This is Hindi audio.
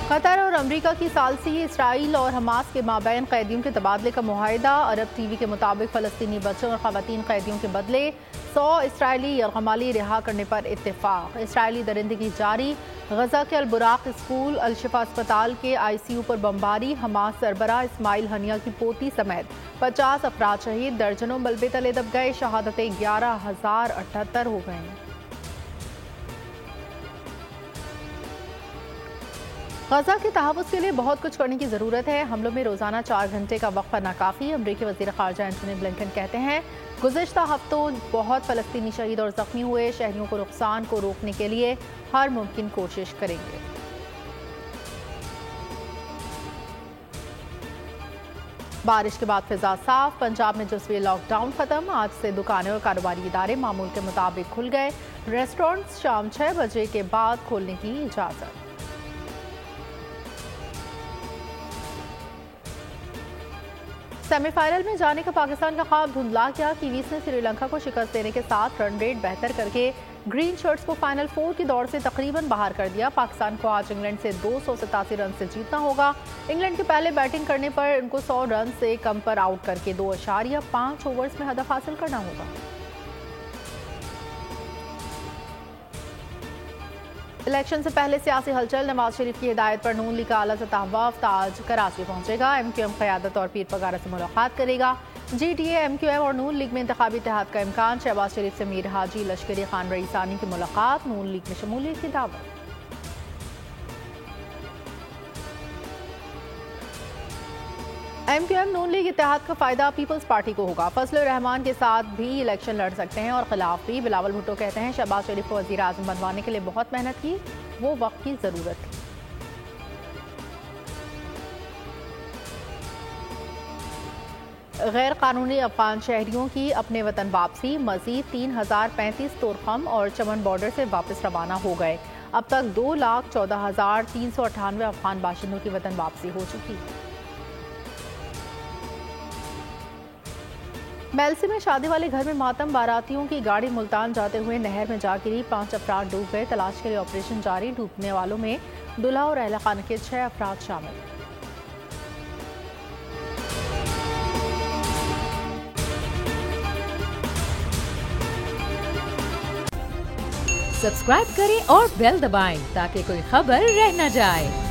कतर और अमरीका की सालसी इसराइल और हमास के माबैन कैदियों के तबादले का मुआहिदा। अरब टीवी के मुताबिक फ़लस्तीनी बच्चों और ख़वातीन कैदियों के बदले 100 इसराइली यरगमाली रिहा करने पर इत्तेफाक। इसराइली दरिंदगी जारी। गजा के अल-बुराक स्कूल अल-शिफा अस्पताल के ICU पर बमबारी। हमास सरबराह इस्माइल हनिया की पोती समेत 50 अफराद शहीद। दर्जनों मलबे तले दब गए। शहादतें 11,078 हो गए। गजा के तहफ़्फ़ुज़ के लिए बहुत कुछ करने की ज़रूरत है। हमलों में रोज़ाना 4 घंटे का वक्फा नाकाफ़ी। अमरीकी वज़ीर ख़ारजा एंटनी ब्लिंकन कहते हैं गुज़िश्ता हफ्तों बहुत फ़लस्तीनी शहीद और ज़ख्मी हुए। शहरियों को नुकसान को रोकने के लिए हर मुमकिन कोशिश करेंगे। बारिश के बाद फिजा साफ। पंजाब में जुज़वी लॉकडाउन खत्म। आज से दुकानें और कारोबारी इदारे मामूल के मुताबिक खुल गए। रेस्टोरेंट्स शाम 6 बजे के बाद खोलने की इजाज़त। सेमीफाइनल में जाने का पाकिस्तान का ख्वाब धुंधला गया। कीवीज ने श्रीलंका को शिकस्त देने के साथ रन रेट बेहतर करके ग्रीन शर्ट्स को फाइनल 4 की दौड़ से तकरीबन बाहर कर दिया। पाकिस्तान को आज इंग्लैंड से 287 रन से जीतना होगा। इंग्लैंड के पहले बैटिंग करने पर इनको 100 रन से कम पर आउट करके 2.5 ओवर्स में हदफ हासिल करना होगा। इलेक्शन से पहले सियासी हलचल। नवाज शरीफ की हिदायत पर नून लीग का आला सतह वफ्द आज कराची पहुंचेगा। MQM क़यादत और पीर पगारा से मुलाकात करेगा। GTA, MQM और नून लीग में इंतखाबी इत्तेहाद का इम्कान। शहबाज शरीफ से मीर हाजी लश्करी खान रईसानी की मुलाकात। नून लीग में शमूलियत की दावत। MQM नून लीग इत्तेहाद का फायदा पीपल्स पार्टी को होगा। फजलुर रहमान के साथ भी इलेक्शन लड़ सकते हैं और खिलाफ भी। बिलावल भुट्टो कहते हैं शहबाज शरीफ को वज़ीर आज़म बनवाने के लिए बहुत मेहनत की, वो वक्त की जरूरत थी। गैर कानूनी अफगान शहरियों की अपने वतन वापसी। मजीद 3035 तोरखम और चमन बॉर्डर से वापस रवाना हो गए। अब तक 2,14,398 अफगान बाशिंदों की वतन वापसी हो चुकी। मेलसी में शादी वाले घर में मातम। बारातियों की गाड़ी मुल्तान जाते हुए नहर में जा गिरी। 5 अफराद डूब गए। तलाश के लिए ऑपरेशन जारी। डूबने वालों में दुल्हा और अहले खाने के 6 अफराद शामिल। सब्सक्राइब करें और बेल दबाएं ताकि कोई खबर रह न जाए।